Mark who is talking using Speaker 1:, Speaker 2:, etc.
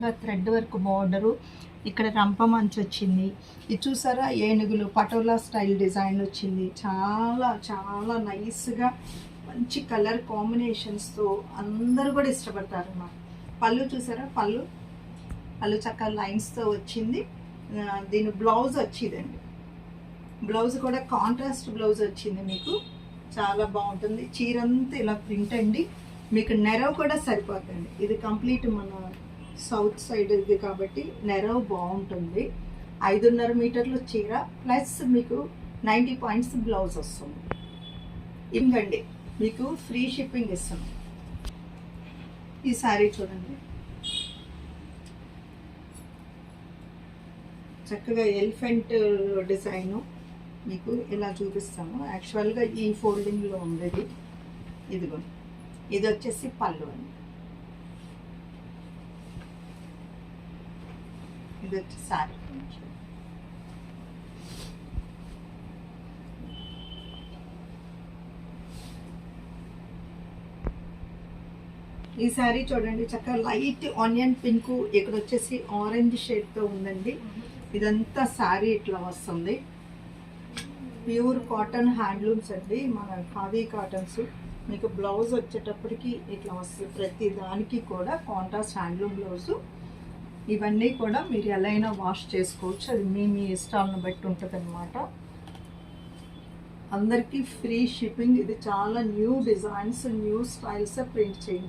Speaker 1: Thread work border, ఇక్కడ రంప మంచు వచ్చింది. ఇది చూసారా, ఏనుగులు పటోలా స్టైల్ డిజైన్ వచ్చింది. చాలా చాలా నైస్గా మంచి కలర్ కాంబినేషన్స్తో అందరూ కూడా ఇష్టపడతారు అన్నమాట. పళ్ళు చూసారా, పళ్ళు చక్కగా లైన్స్తో వచ్చింది. దీని బ్లౌజ్ వచ్చిందండి. బ్లౌజ్ కూడా కాంట్రాస్ట్ బ్లౌజ్ వచ్చింది. మీకు చాలా బాగుంటుంది. చీరంతా ఇలా ప్రింట్ అండి. మీకు నెరవ్ కూడా సరిపోతుంది. ఇది కంప్లీట్ మన సౌత్ సైడ్ ఇది కాబట్టి నెరవ్ బాగుంటుంది. 5.5 మీటర్లు చీర ప్లస్ మీకు 90 పాయింట్స్ బ్లౌజ్ వస్తుంది. ఇంకండి మీకు ఫ్రీ షిప్పింగ్ ఇస్తాం. ఈ శారీ చూడండి, చక్కగా ఎలిఫెంట్ డిజైను మీకు ఇలా చూపిస్తాము. యాక్చువల్గా ఈ ఫోల్డింగ్లో ఉంది. ఇదిగో ఇది వచ్చేసి పళ్ళు అండి. ఇది వచ్చి శారీ. ఈ శారీ చూడండి, చక్కగా లైట్ ఆనియన్ పింక్, ఇక్కడ వచ్చేసి ఆరెంజ్ షేడ్తో ఉందండి. ఇదంతా శారీ ఇట్లా వస్తుంది. ప్యూర్ కాటన్ హ్యాండ్లూమ్స్ అండి, మన ఖాదీ కాటన్స్. మీకు బ్లౌజ్ వచ్చేటప్పటికి ఇట్లా వస్తుంది. ప్రతి దానికి కూడా కాంట్రాస్ట్ హ్యాండ్లూమ్ బ్లౌజు. ఇవన్నీ కూడా మీరు ఎలా అయినా వాష్ చేసుకోవచ్చు. అది మీ ఇష్టాలను బట్టి ఉంటుంది అనమాట. అందరికీ ఫ్రీ షిప్పింగ్. ఇది చాలా new designs, new styles print చేయండి.